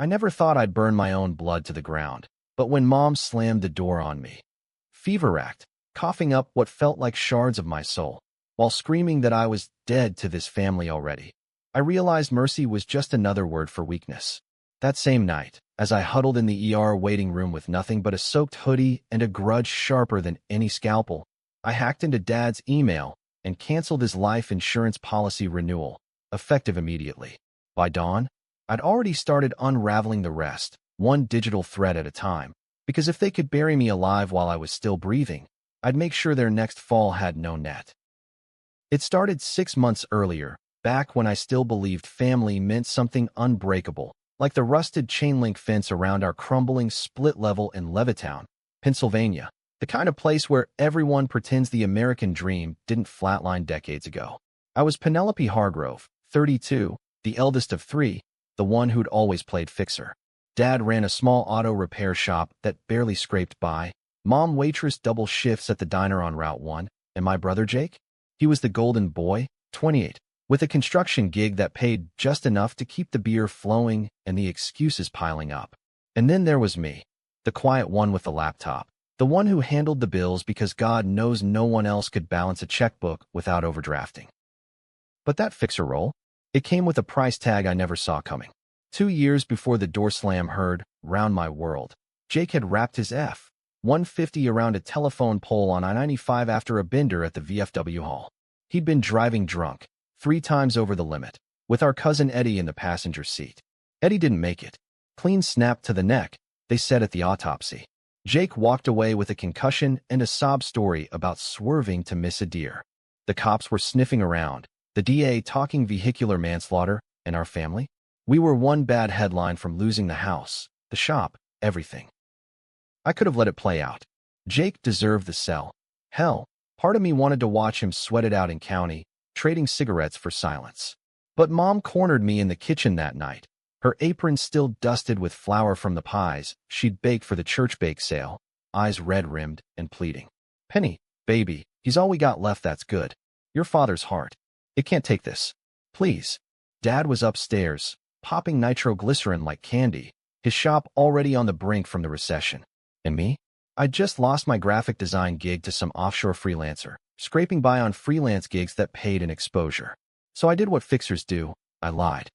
I never thought I'd burn my own blood to the ground, but when Mom slammed the door on me, fever-racked, coughing up what felt like shards of my soul, while screaming that I was dead to this family already, I realized mercy was just another word for weakness. That same night, as I huddled in the ER waiting room with nothing but a soaked hoodie and a grudge sharper than any scalpel, I hacked into Dad's email and canceled his life insurance policy renewal, effective immediately. By dawn, I'd already started unraveling the rest, one digital thread at a time, because if they could bury me alive while I was still breathing, I'd make sure their next fall had no net. It started 6 months earlier, back when I still believed family meant something unbreakable, like the rusted chain-link fence around our crumbling split level in Levittown, Pennsylvania, the kind of place where everyone pretends the American dream didn't flatline decades ago. I was Penelope Hargrove, 32, the eldest of 3, the one who'd always played fixer. Dad ran a small auto repair shop that barely scraped by. Mom waitressed double shifts at the diner on Route 1, and my brother Jake? He was the golden boy, 28, with a construction gig that paid just enough to keep the beer flowing and the excuses piling up. And then there was me, the quiet one with the laptop, the one who handled the bills because God knows no one else could balance a checkbook without overdrafting. But that fixer role, it came with a price tag I never saw coming. 2 years before the door slam heard round my world, Jake had wrapped his F-150 around a telephone pole on I-95 after a bender at the VFW hall. He'd been driving drunk, 3 times over the limit, with our cousin Eddie in the passenger seat. Eddie didn't make it. Clean snapped to the neck, they said at the autopsy. Jake walked away with a concussion and a sob story about swerving to miss a deer. The cops were sniffing around, the DA talking vehicular manslaughter, and our family? We were one bad headline from losing the house, the shop, everything. I could have let it play out. Jake deserved the cell. Hell, part of me wanted to watch him sweat it out in county, trading cigarettes for silence. But Mom cornered me in the kitchen that night, her apron still dusted with flour from the pies she'd baked for the church bake sale, eyes red-rimmed and pleading. "Penny, baby, he's all we got left that's good. Your father's heart. It can't take this. Please." Dad was upstairs, popping nitroglycerin like candy, his shop already on the brink from the recession. And me? I'd just lost my graphic design gig to some offshore freelancer, scraping by on freelance gigs that paid in exposure. So I did what fixers do, I lied.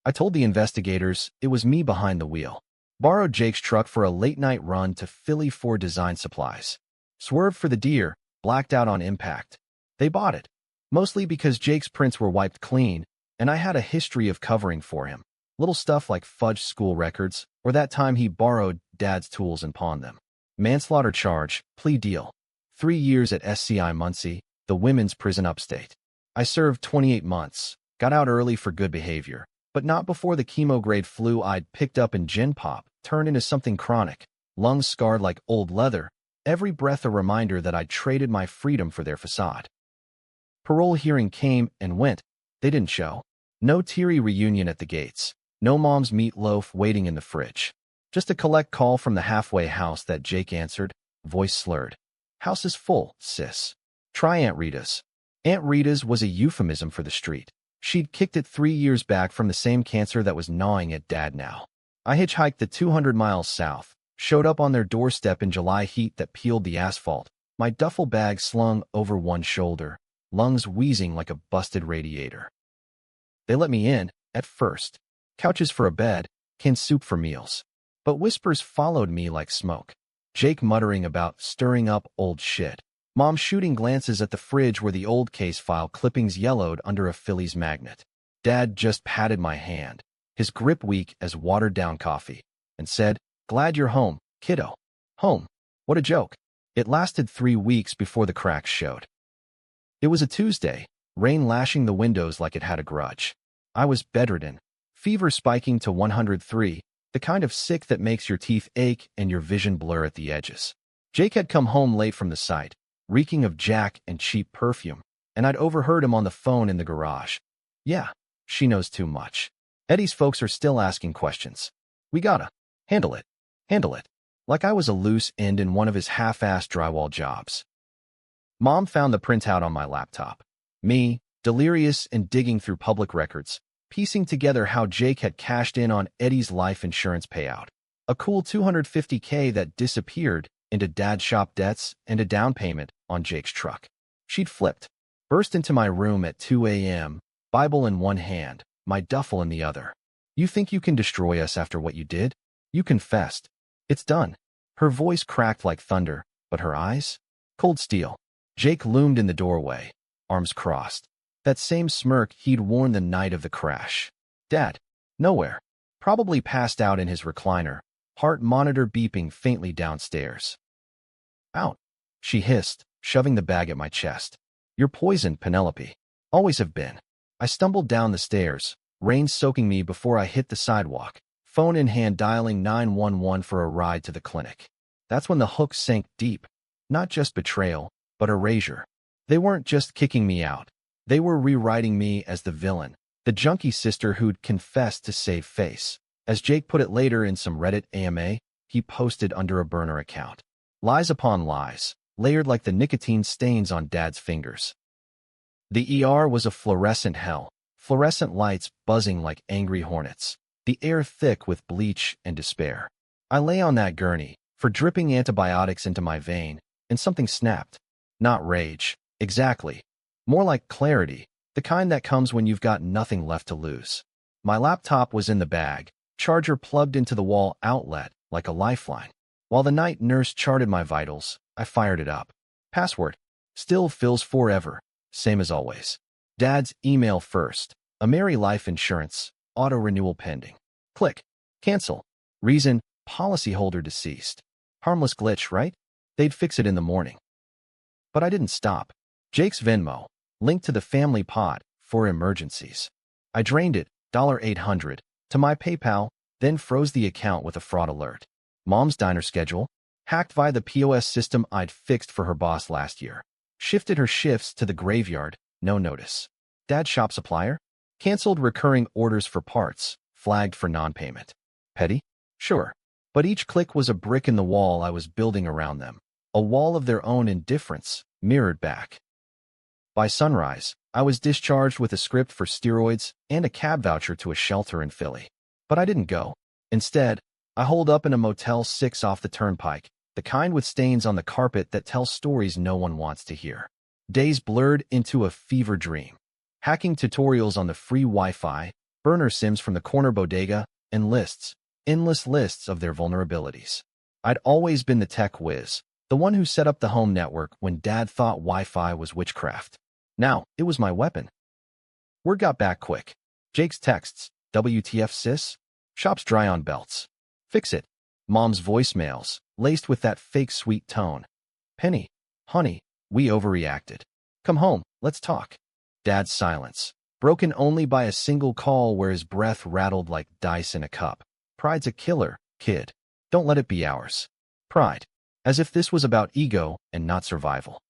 I told the investigators it was me behind the wheel. Borrowed Jake's truck for a late-night run to Philly for design supplies. Swerved for the deer, blacked out on impact. They bought it, mostly because Jake's prints were wiped clean, and I had a history of covering for him. Little stuff like fudged school records, or that time he borrowed Dad's tools and pawned them. Manslaughter charge, plea deal. 3 years at SCI Muncie, the women's prison upstate. I served 28 months, got out early for good behavior, but not before the chemo-grade flu I'd picked up in gin pop turned into something chronic, lungs scarred like old leather, every breath a reminder that I'd traded my freedom for their facade. Parole hearing came and went. They didn't show. No teary reunion at the gates. No Mom's meatloaf waiting in the fridge. Just a collect call from the halfway house that Jake answered, voice slurred. "House is full, sis. Try Aunt Rita's." Aunt Rita's was a euphemism for the street. She'd kicked it 3 years back from the same cancer that was gnawing at Dad now. I hitchhiked the 200 miles south, showed up on their doorstep in July heat that peeled the asphalt, my duffel bag slung over one shoulder, lungs wheezing like a busted radiator. They let me in, at first. Couches for a bed, canned soup for meals. But whispers followed me like smoke. Jake muttering about stirring up old shit. Mom shooting glances at the fridge where the old case file clippings yellowed under a Phillies magnet. Dad just patted my hand, his grip weak as watered-down coffee, and said, "Glad you're home, kiddo." Home. What a joke. It lasted 3 weeks before the cracks showed. It was a Tuesday, rain lashing the windows like it had a grudge. I was bedridden, fever spiking to 103, the kind of sick that makes your teeth ache and your vision blur at the edges. Jake had come home late from the site, reeking of Jack and cheap perfume, and I'd overheard him on the phone in the garage. "Yeah, she knows too much. Eddie's folks are still asking questions. We gotta handle it. Handle it." Like I was a loose end in one of his half-assed drywall jobs. Mom found the printout on my laptop. Me, delirious and digging through public records, piecing together how Jake had cashed in on Eddie's life insurance payout. A cool $250K that disappeared into Dad's shop debts and a down payment on Jake's truck. She'd flipped, burst into my room at 2 a.m., Bible in one hand, my duffel in the other. "You think you can destroy us after what you did? You confessed. It's done." Her voice cracked like thunder, but her eyes? Cold steel. Jake loomed in the doorway, arms crossed. That same smirk he'd worn the night of the crash. "Dad." Nowhere. Probably passed out in his recliner, heart monitor beeping faintly downstairs. "Out," she hissed, shoving the bag at my chest. "You're poisoned, Penelope. Always have been." I stumbled down the stairs, rain soaking me before I hit the sidewalk, phone in hand dialing 911 for a ride to the clinic. That's when the hook sank deep. Not just betrayal, but erasure. They weren't just kicking me out. They were rewriting me as the villain, the junkie sister who'd confessed to save face. As Jake put it later in some Reddit AMA he posted under a burner account. Lies upon lies, layered like the nicotine stains on Dad's fingers. The ER was a fluorescent hell, fluorescent lights buzzing like angry hornets, the air thick with bleach and despair. I lay on that gurney, for dripping antibiotics into my vein, and something snapped. Not rage, exactly. More like clarity, the kind that comes when you've got nothing left to lose. My laptop was in the bag, charger plugged into the wall outlet like a lifeline. While the night nurse charted my vitals, I fired it up. Password. Still fills forever. Same as always. Dad's email first. A Merry Life Insurance. Auto renewal pending. Click. Cancel. Reason, policyholder deceased. Harmless glitch, right? They'd fix it in the morning. But I didn't stop. Jake's Venmo, linked to the family pot for emergencies. I drained it, $800, to my PayPal, then froze the account with a fraud alert. Mom's diner schedule, hacked via the POS system I'd fixed for her boss last year. Shifted her shifts to the graveyard, no notice. Dad's shop supplier, canceled recurring orders for parts, flagged for non-payment. Petty? Sure. But each click was a brick in the wall I was building around them. A wall of their own indifference, mirrored back. By sunrise, I was discharged with a script for steroids and a cab voucher to a shelter in Philly. But I didn't go. Instead, I holed up in a Motel 6 off the turnpike, the kind with stains on the carpet that tell stories no one wants to hear. Days blurred into a fever dream. Hacking tutorials on the free Wi-Fi, burner sims from the corner bodega, and lists, endless lists of their vulnerabilities. I'd always been the tech whiz, the one who set up the home network when Dad thought Wi-Fi was witchcraft. Now, it was my weapon. Word got back quick. Jake's texts, WTF sis? Shop's dry on belts. Fix it. Mom's voicemails, laced with that fake sweet tone. Penny, honey, we overreacted. Come home, let's talk. Dad's silence, broken only by a single call where his breath rattled like dice in a cup. Pride's a killer, kid. Don't let it be ours. Pride. As if this was about ego and not survival.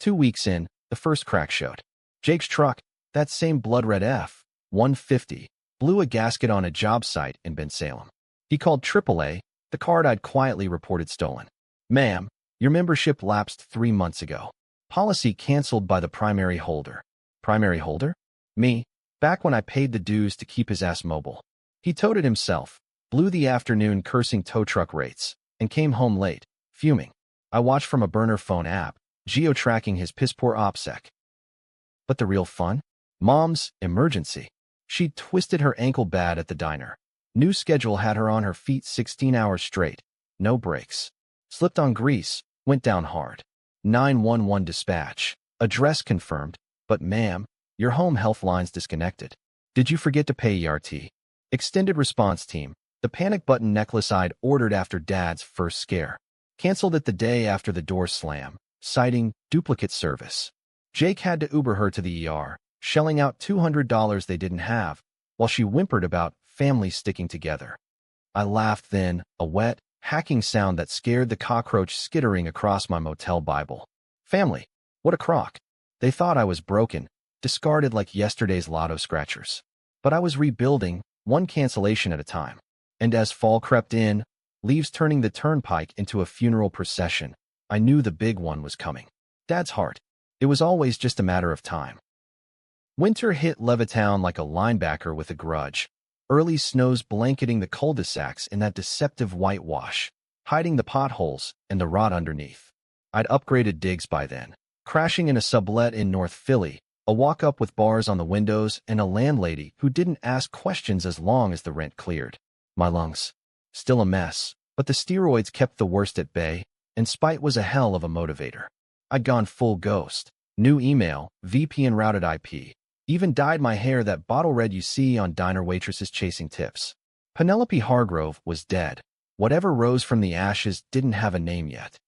2 weeks in, the first crack showed. Jake's truck, that same blood-red F-150, blew a gasket on a job site in Bensalem. He called AAA, the card I'd quietly reported stolen. "Ma'am, your membership lapsed 3 months ago. Policy canceled by the primary holder." Primary holder? Me, back when I paid the dues to keep his ass mobile. He towed it himself, blew the afternoon cursing tow truck rates, and came home late, fuming. I watched from a burner phone app, geo-tracking his piss-poor OPSEC. But the real fun? Mom's emergency. She'd twisted her ankle bad at the diner. New schedule had her on her feet 16 hours straight. No breaks. Slipped on grease, went down hard. 911 dispatch. Address confirmed, but ma'am, your home health line's disconnected. Did you forget to pay ERT? Extended response team. The panic button necklace I'd ordered after Dad's first scare. Canceled it the day after the door slam, citing duplicate service. Jake had to Uber her to the ER, shelling out $200 they didn't have, while she whimpered about family sticking together. I laughed then, a wet, hacking sound that scared the cockroach skittering across my motel Bible. Family. What a crock. They thought I was broken, discarded like yesterday's lotto scratchers. But I was rebuilding, one cancellation at a time. And as fall crept in, leaves turning the turnpike into a funeral procession, I knew the big one was coming. Dad's heart. It was always just a matter of time. Winter hit Levittown like a linebacker with a grudge. Early snows blanketing the cul-de-sacs in that deceptive whitewash, hiding the potholes and the rot underneath. I'd upgraded digs by then, crashing in a sublet in North Philly, a walk-up with bars on the windows and a landlady who didn't ask questions as long as the rent cleared. My lungs. Still a mess, but the steroids kept the worst at bay, and spite was a hell of a motivator. I'd gone full ghost. New email, VPN routed IP. Even dyed my hair that bottle red you see on diner waitresses chasing tips. Penelope Hargrove was dead. Whatever rose from the ashes didn't have a name yet.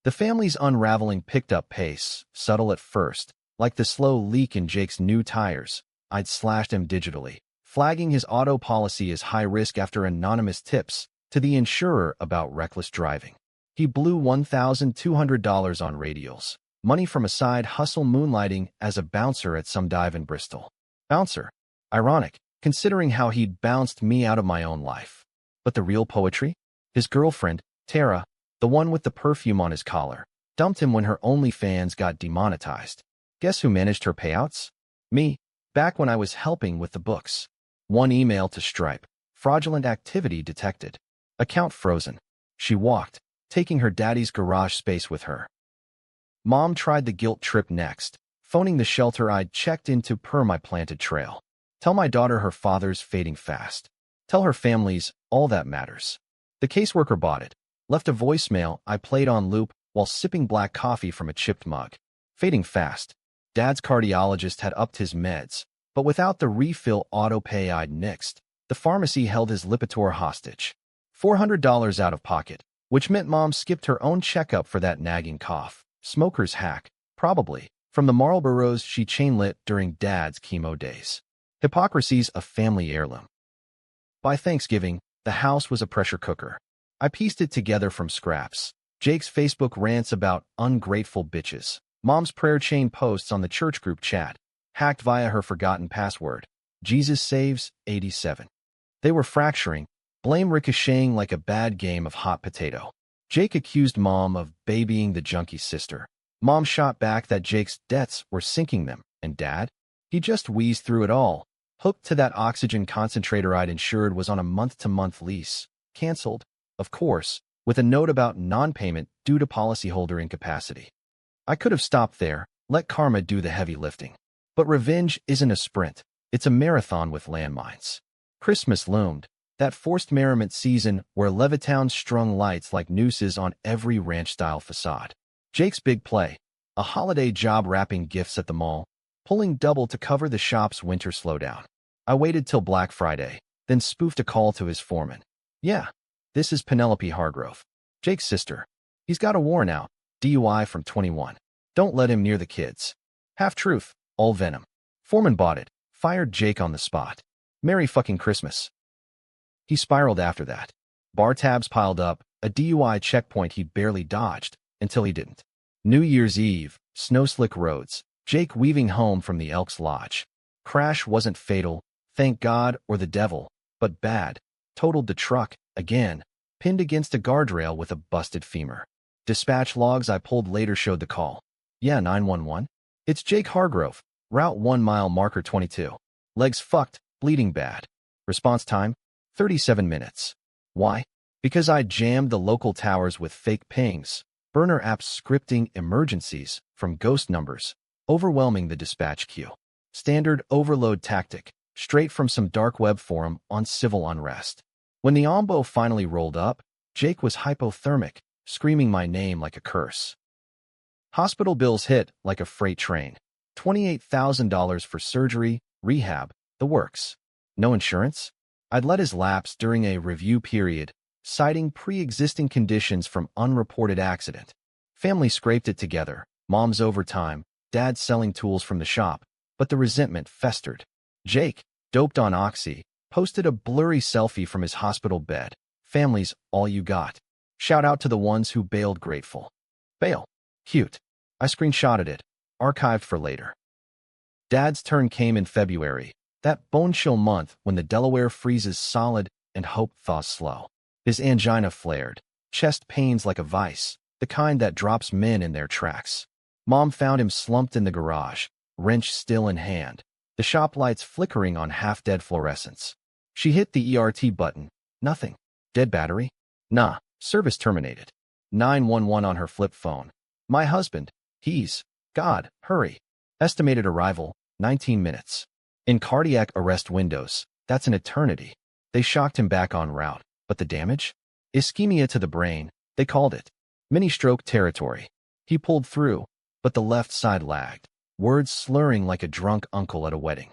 The family's unraveling picked up pace, subtle at first, like the slow leak in Jake's new tires. I'd slashed him digitally, flagging his auto policy as high risk after anonymous tips to the insurer about reckless driving. He blew $1,200 on radials. Money from a side hustle moonlighting as a bouncer at some dive in Bristol. Bouncer. Ironic, considering how he'd bounced me out of my own life. But the real poetry? His girlfriend, Tara, the one with the perfume on his collar, dumped him when her OnlyFans got demonetized. Guess who managed her payouts? Me, back when I was helping with the books. One email to Stripe. Fraudulent activity detected. Account frozen. She walked, taking her daddy's garage space with her. Mom tried the guilt trip next, phoning the shelter I'd checked into per my planted trail. Tell my daughter her father's fading fast. Tell her family's all that matters. The caseworker bought it, left a voicemail I played on loop while sipping black coffee from a chipped mug. Fading fast. Dad's cardiologist had upped his meds, but without the refill auto-pay I'd nixed, the pharmacy held his Lipitor hostage. $400 out of pocket, which meant Mom skipped her own checkup for that nagging cough. Smoker's hack, probably, from the Marlboros she chain-lit during Dad's chemo days. Hypocrisy's a family heirloom. By Thanksgiving, the house was a pressure cooker. I pieced it together from scraps. Jake's Facebook rants about ungrateful bitches. Mom's prayer chain posts on the church group chat, hacked via her forgotten password. Jesus saves, 87. They were fracturing, blame ricocheting like a bad game of hot potato. Jake accused Mom of babying the junkie sister. Mom shot back that Jake's debts were sinking them, and Dad? He just wheezed through it all, hooked to that oxygen concentrator I'd insured was on a month-to-month lease. Cancelled, of course, with a note about non-payment due to policyholder incapacity. I could have stopped there, let karma do the heavy lifting. But revenge isn't a sprint, it's a marathon with landmines. Christmas loomed. That forced merriment season where Levittown strung lights like nooses on every ranch-style facade. Jake's big play, a holiday job wrapping gifts at the mall, pulling double to cover the shop's winter slowdown. I waited till Black Friday, then spoofed a call to his foreman. Yeah, this is Penelope Hargrove, Jake's sister. He's got a warrant out, DUI from 21. Don't let him near the kids. Half truth, all venom. Foreman bought it, fired Jake on the spot. Merry fucking Christmas. He spiraled after that. Bar tabs piled up, a DUI checkpoint he'd barely dodged, until he didn't. New Year's Eve, snow-slick roads, Jake weaving home from the Elks Lodge. Crash wasn't fatal, thank God, or the devil, but bad. Totaled the truck, again, pinned against a guardrail with a busted femur. Dispatch logs I pulled later showed the call. Yeah, 911. It's Jake Hargrove, Route 1 mile marker 22. Legs fucked, bleeding bad. Response time? 37 minutes. Why? Because I jammed the local towers with fake pings, burner apps scripting emergencies from ghost numbers, overwhelming the dispatch queue. Standard overload tactic, straight from some dark web forum on civil unrest. When the ombo finally rolled up, Jake was hypothermic, screaming my name like a curse. Hospital bills hit like a freight train. $28,000 for surgery, rehab, the works. No insurance? I'd let his lapse during a review period, citing pre-existing conditions from unreported accident. Family scraped it together, Mom's overtime, Dad selling tools from the shop, but the resentment festered. Jake, doped on oxy, posted a blurry selfie from his hospital bed. Family's all you got. Shout out to the ones who bailed grateful. Bail. Cute. I screenshotted it, archived for later. Dad's turn came in February. That bone-chill month when the Delaware freezes solid and hope thaws slow. His angina flared, chest pains like a vice, the kind that drops men in their tracks. Mom found him slumped in the garage, wrench still in hand, the shop lights flickering on half-dead fluorescence. She hit the ERT button. Nothing. Dead battery? Nah, service terminated. 911 on her flip phone. My husband. He's. God, hurry. Estimated arrival, 19 minutes. In cardiac arrest windows, that's an eternity. They shocked him back en route, but the damage? Ischemia to the brain, they called it. Mini-stroke territory. He pulled through, but the left side lagged, words slurring like a drunk uncle at a wedding.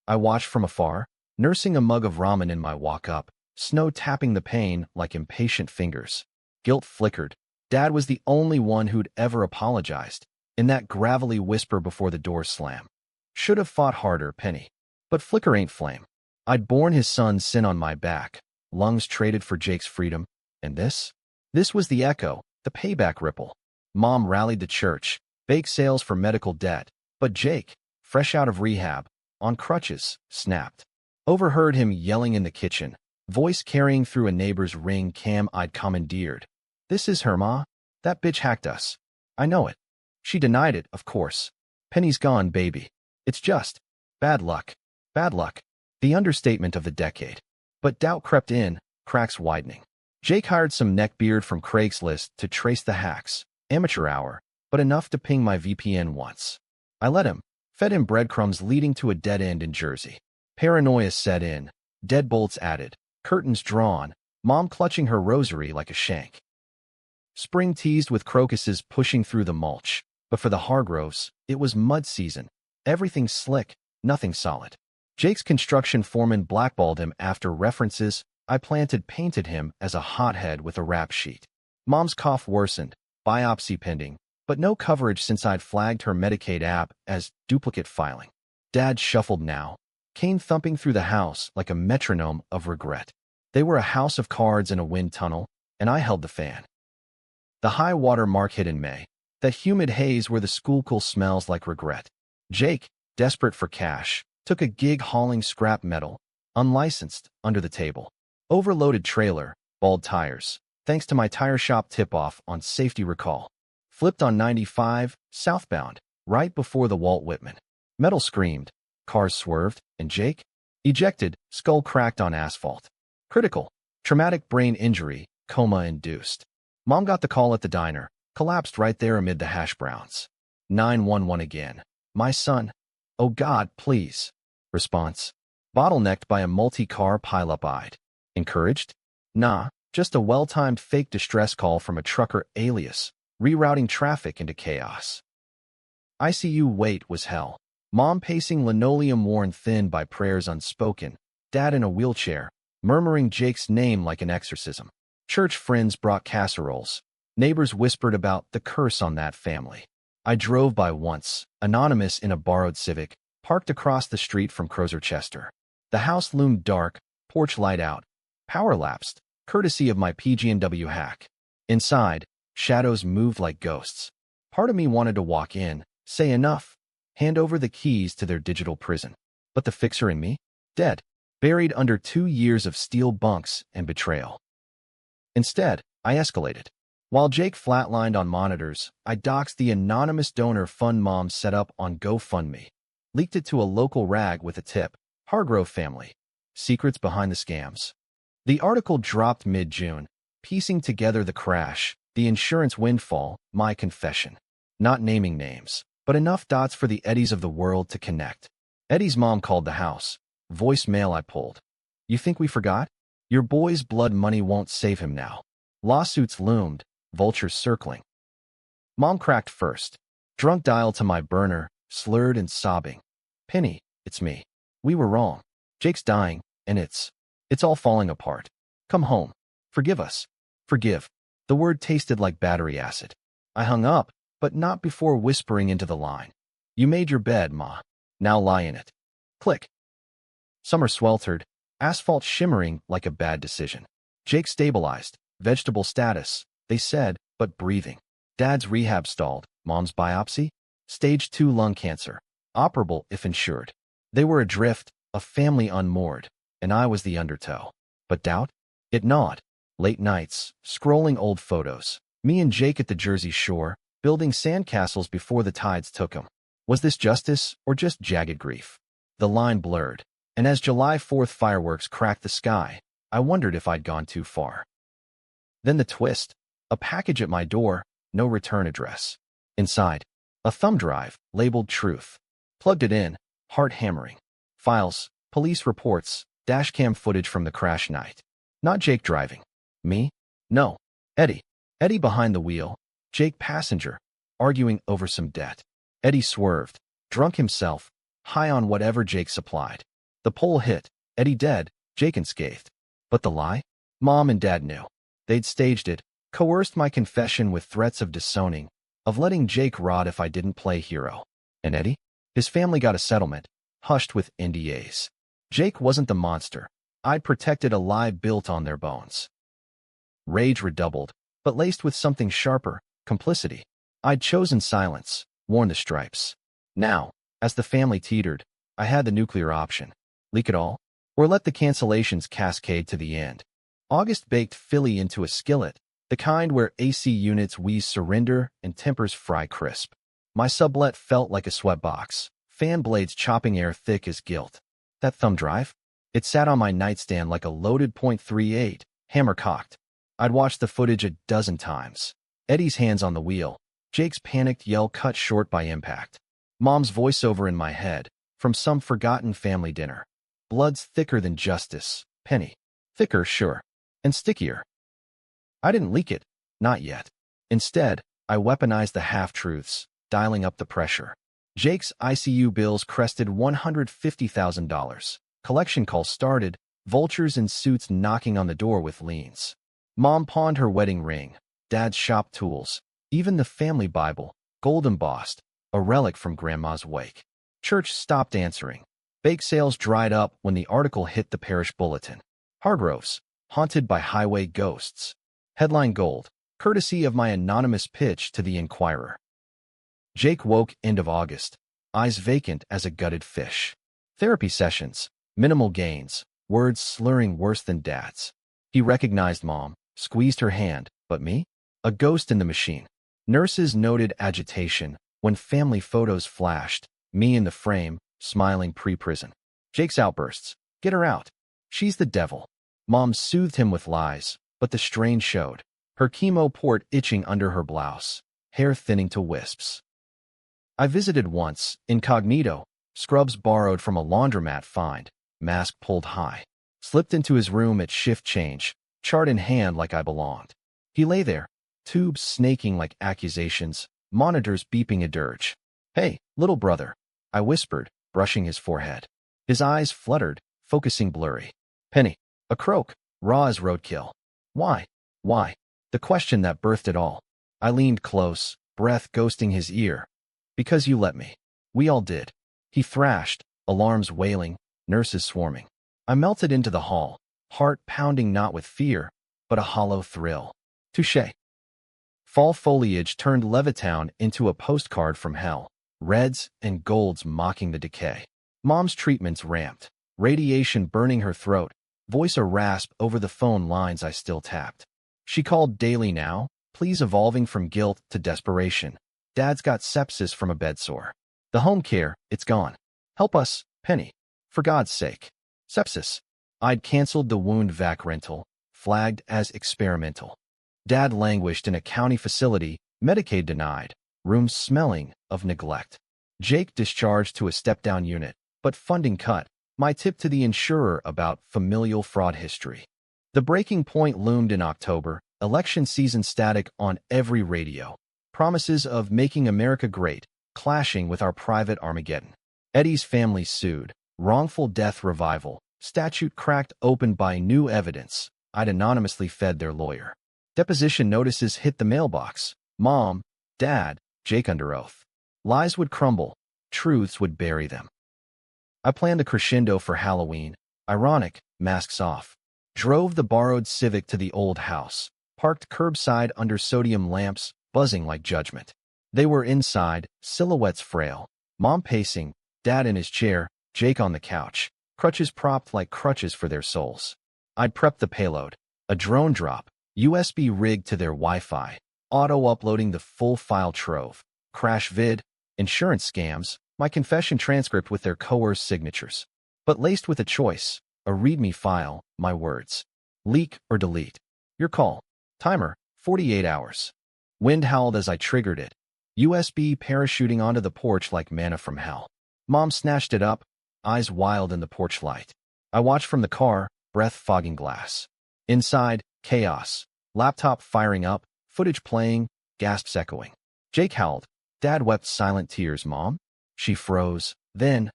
I watched from afar, nursing a mug of ramen in my walk-up, snow tapping the pane like impatient fingers. Guilt flickered. Dad was the only one who'd ever apologized, in that gravelly whisper before the door slam. Should have fought harder, Penny. But flicker ain't flame. I'd borne his son's sin on my back, lungs traded for Jake's freedom, and this? This was the echo, the payback ripple. Mom rallied the church, bake sales for medical debt, but Jake, fresh out of rehab, on crutches, snapped. Overheard him yelling in the kitchen, voice carrying through a neighbor's ring cam I'd commandeered. This is her, Ma. That bitch hacked us. I know it. She denied it, of course. Penny's gone, baby. It's just bad luck. Bad luck. The understatement of the decade. But doubt crept in, cracks widening. Jake hired some neckbeard from Craigslist to trace the hacks. Amateur hour, but enough to ping my VPN once. I let him. Fed him breadcrumbs leading to a dead end in Jersey. Paranoia set in. Deadbolts added. Curtains drawn. Mom clutching her rosary like a shank. Spring teased with crocuses pushing through the mulch. But for the Hargroves, it was mud season. Everything slick, nothing solid. Jake's construction foreman blackballed him after references. I painted him as a hothead with a rap sheet. Mom's cough worsened, biopsy pending, but no coverage since I'd flagged her Medicaid app as duplicate filing. Dad shuffled now, cane thumping through the house like a metronome of regret. They were a house of cards in a wind tunnel, and I held the fan. The high water mark hit in May, that humid haze where the school smells like regret. Jake, desperate for cash, took a gig hauling scrap metal, unlicensed, under the table. Overloaded trailer, bald tires, thanks to my tire shop tip-off on safety recall. Flipped on 95, southbound, right before the Walt Whitman. Metal screamed, cars swerved, and Jake? Ejected, skull cracked on asphalt. Critical, traumatic brain injury, coma-induced. Mom got the call at the diner, collapsed right there amid the hash browns. 911 again. My son. Oh God, please. Response. Bottlenecked by a multi-car pileup eyed. Encouraged? Nah, just a well-timed fake distress call from a trucker alias, rerouting traffic into chaos. ICU wait was hell. Mom pacing linoleum worn thin by prayers unspoken, Dad in a wheelchair, murmuring Jake's name like an exorcism. Church friends brought casseroles. Neighbors whispered about the curse on that family. I drove by once, anonymous in a borrowed Civic, parked across the street from Chester. The house loomed dark, porch light out. Power lapsed, courtesy of my PG&W hack. Inside, shadows moved like ghosts. Part of me wanted to walk in, say enough, hand over the keys to their digital prison. But the fixer in me? Dead, buried under 2 years of steel bunks and betrayal. Instead, I escalated. While Jake flatlined on monitors, I doxed the anonymous donor fund Mom set up on GoFundMe. Leaked it to a local rag with a tip. Hargrove family. Secrets behind the scams. The article dropped mid-June, piecing together the crash, the insurance windfall, my confession. Not naming names, but enough dots for the Eddies of the world to connect. Eddie's mom called the house. Voicemail I pulled. You think we forgot? Your boy's blood money won't save him now. Lawsuits loomed, vultures circling. Mom cracked first. Drunk dial to my burner, slurred and sobbing. Penny, it's me. We were wrong. Jake's dying, and it's all falling apart. Come home. Forgive us. Forgive. The word tasted like battery acid. I hung up, but not before whispering into the line. You made your bed, Ma. Now lie in it. Click. Summer sweltered, asphalt shimmering like a bad decision. Jake stabilized, vegetable status, they said, but breathing. Dad's rehab stalled. Mom's biopsy? Stage 2 lung cancer. Operable if insured. They were adrift, a family unmoored, and I was the undertow. But doubt? It gnawed. Late nights, scrolling old photos. Me and Jake at the Jersey shore, building sandcastles before the tides took 'em. Was this justice or just jagged grief? The line blurred, and as July 4th fireworks cracked the sky, I wondered if I'd gone too far. Then the twist. A package at my door, no return address. Inside, a thumb drive, labeled Truth. Plugged it in, heart hammering. Files, police reports, dashcam footage from the crash night. Not Jake driving. Me? No. Eddie. Eddie behind the wheel. Jake passenger, arguing over some debt. Eddie swerved, drunk himself, high on whatever Jake supplied. The pole hit, Eddie dead, Jake unscathed. But the lie? Mom and Dad knew. They'd staged it, coerced my confession with threats of disowning, of letting Jake rot if I didn't play hero. And Eddie? His family got a settlement, hushed with NDAs. Jake wasn't the monster. I'd protected a lie built on their bones. Rage redoubled, but laced with something sharper, complicity. I'd chosen silence, worn the stripes. Now, as the family teetered, I had the nuclear option. Leak it all, or let the cancellations cascade to the end. August baked Philly into a skillet, the kind where AC units wheeze surrender and tempers fry crisp. My sublet felt like a sweatbox, fan blades chopping air thick as guilt. That thumb drive? It sat on my nightstand like a loaded .38, hammer cocked. I'd watched the footage a dozen times. Eddie's hands on the wheel, Jake's panicked yell cut short by impact. Mom's voiceover in my head, from some forgotten family dinner. Blood's thicker than justice, Penny. Thicker, sure. And stickier. I didn't leak it. Not yet. Instead, I weaponized the half-truths, dialing up the pressure. Jake's ICU bills crested $150,000. Collection calls started, vultures in suits knocking on the door with liens. Mom pawned her wedding ring, Dad's shop tools, even the family Bible, gold embossed, a relic from Grandma's wake. Church stopped answering. Bake sales dried up when the article hit the parish bulletin. Hargroves, haunted by highway ghosts. Headline gold, courtesy of my anonymous pitch to the Inquirer. Jake woke end of August, eyes vacant as a gutted fish. Therapy sessions, minimal gains, words slurring worse than Dad's. He recognized Mom, squeezed her hand, but me? A ghost in the machine. Nurses noted agitation when family photos flashed, me in the frame, smiling pre-prison. Jake's outbursts. Get her out. She's the devil. Mom soothed him with lies, but the strain showed. Her chemo port itching under her blouse, hair thinning to wisps. I visited once, incognito, scrubs borrowed from a laundromat find, mask pulled high. Slipped into his room at shift change, chart in hand like I belonged. He lay there, tubes snaking like accusations, monitors beeping a dirge. Hey, little brother, I whispered, brushing his forehead. His eyes fluttered, focusing blurry. Penny, a croak, raw as roadkill. Why? Why? The question that birthed it all. I leaned close, breath ghosting his ear. Because you let me. We all did. He thrashed, alarms wailing, nurses swarming. I melted into the hall, heart pounding not with fear, but a hollow thrill. Touché. Fall foliage turned Levittown into a postcard from hell, reds and golds mocking the decay. Mom's treatments ramped, radiation burning her throat, voice a rasp over the phone lines I still tapped. She called daily now, pleas evolving from guilt to desperation. Dad's got sepsis from a bedsore. The home care, it's gone. Help us, Penny. For God's sake. Sepsis. I'd canceled the wound vac rental, flagged as experimental. Dad languished in a county facility, Medicaid denied, rooms smelling of neglect. Jake discharged to a step-down unit, but funding cut, my tip to the insurer about familial fraud history. The breaking point loomed in October, election season static on every radio. Promises of making America great, clashing with our private Armageddon. Eddie's family sued, wrongful death revival, statute cracked open by new evidence. I'd anonymously fed their lawyer. Deposition notices hit the mailbox. Mom, Dad, Jake under oath. Lies would crumble, truths would bury them. I planned a crescendo for Halloween. Ironic, masks off. Drove the borrowed Civic to the old house, parked curbside under sodium lamps, buzzing like judgment. They were inside, silhouettes frail. Mom pacing, Dad in his chair, Jake on the couch, crutches propped like crutches for their souls. I'd prepped the payload. A drone drop, USB rigged to their Wi-Fi, auto-uploading the full file trove. Crash vid, insurance scams, my confession transcript with their coerced signatures. But laced with a choice, a readme file, my words. Leak or delete. Your call. Timer, 48 hours. Wind howled as I triggered it. USB parachuting onto the porch like manna from hell. Mom snatched it up, eyes wild in the porch light. I watched from the car, breath fogging glass. Inside, chaos. Laptop firing up, footage playing, gasps echoing. Jake howled. Dad wept silent tears, Mom. She froze. Then,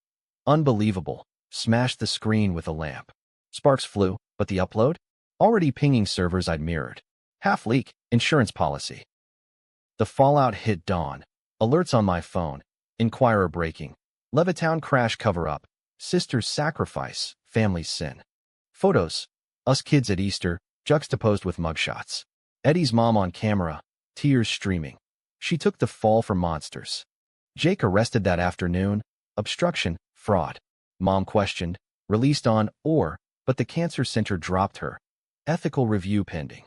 unbelievable, smashed the screen with a lamp. Sparks flew, but the upload? Already pinging servers I'd mirrored. Half leak, insurance policy. The fallout hit dawn. Alerts on my phone. Inquirer breaking. Levittown crash cover-up. Sister's sacrifice. Family's sin. Photos. Us kids at Easter, juxtaposed with mugshots. Eddie's mom on camera, tears streaming. She took the fall for monsters. Jake arrested that afternoon. Obstruction, fraud. Mom questioned, released on but the cancer center dropped her. Ethical review pending.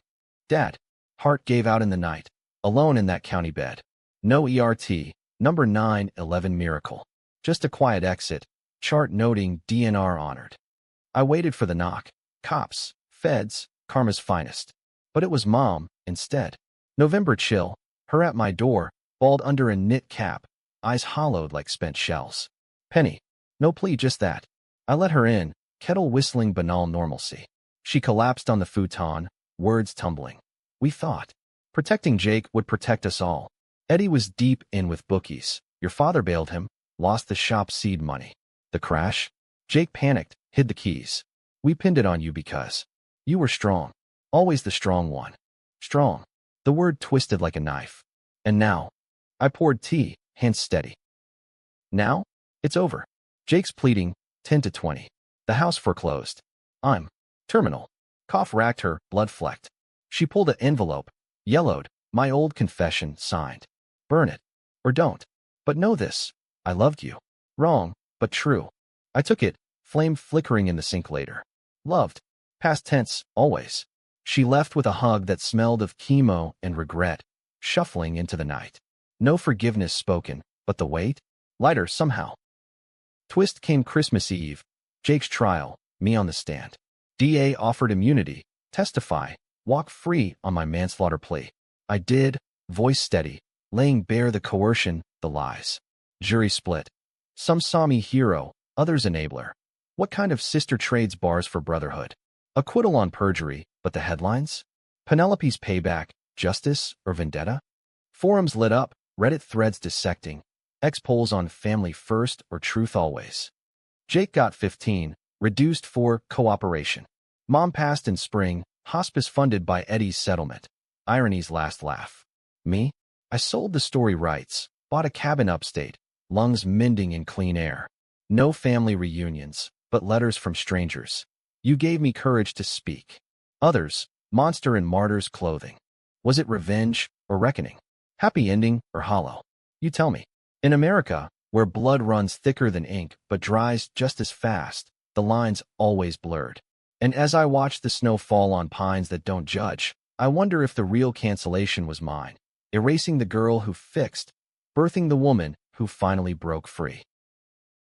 Dad. Heart gave out in the night. Alone in that county bed. No ERT. Number 911 miracle. Just a quiet exit. Chart noting DNR honored. I waited for the knock. Cops. Feds. Karma's finest. But it was Mom, instead. November chill. Her at my door, bald under a knit cap, eyes hollowed like spent shells. Penny. No plea, just that. I let her in, kettle whistling banal normalcy. She collapsed on the futon, words tumbling. We thought. Protecting Jake would protect us all. Eddie was deep in with bookies. Your father bailed him, lost the shop seed money. The crash? Jake panicked, hid the keys. We pinned it on you because you were strong. Always the strong one. Strong. The word twisted like a knife. And now? I poured tea, hands steady. Now? It's over. Jake's pleading, 10 to 20. The house foreclosed. I'm terminal. Cough racked her, blood flecked. She pulled an envelope, yellowed, my old confession, signed. Burn it. Or don't. But know this. I loved you. Wrong, but true. I took it, flame flickering in the sink later. Loved. Past tense, always. She left with a hug that smelled of chemo and regret, shuffling into the night. No forgiveness spoken, but the weight? Lighter somehow. Twist came Christmas Eve. Jake's trial, me on the stand. DA offered immunity, testify, walk free on my manslaughter plea. I did, voice steady, laying bare the coercion, the lies. Jury split. Some saw me hero, others enabler. What kind of sister trades bars for brotherhood? Acquittal on perjury, but the headlines? Penelope's payback, justice, or vendetta? Forums lit up, Reddit threads dissecting. X-polls on family first or truth always. Jake got 15, reduced for cooperation. Mom passed in spring, hospice funded by Eddie's settlement. Irony's last laugh. Me? I sold the story rights, bought a cabin upstate, lungs mending in clean air. No family reunions, but letters from strangers. You gave me courage to speak. Others, monster in martyr's clothing. Was it revenge or reckoning? Happy ending or hollow? You tell me. In America, where blood runs thicker than ink but dries just as fast, the lines always blurred. And as I watch the snow fall on pines that don't judge, I wonder if the real cancellation was mine, erasing the girl who fixed, birthing the woman who finally broke free.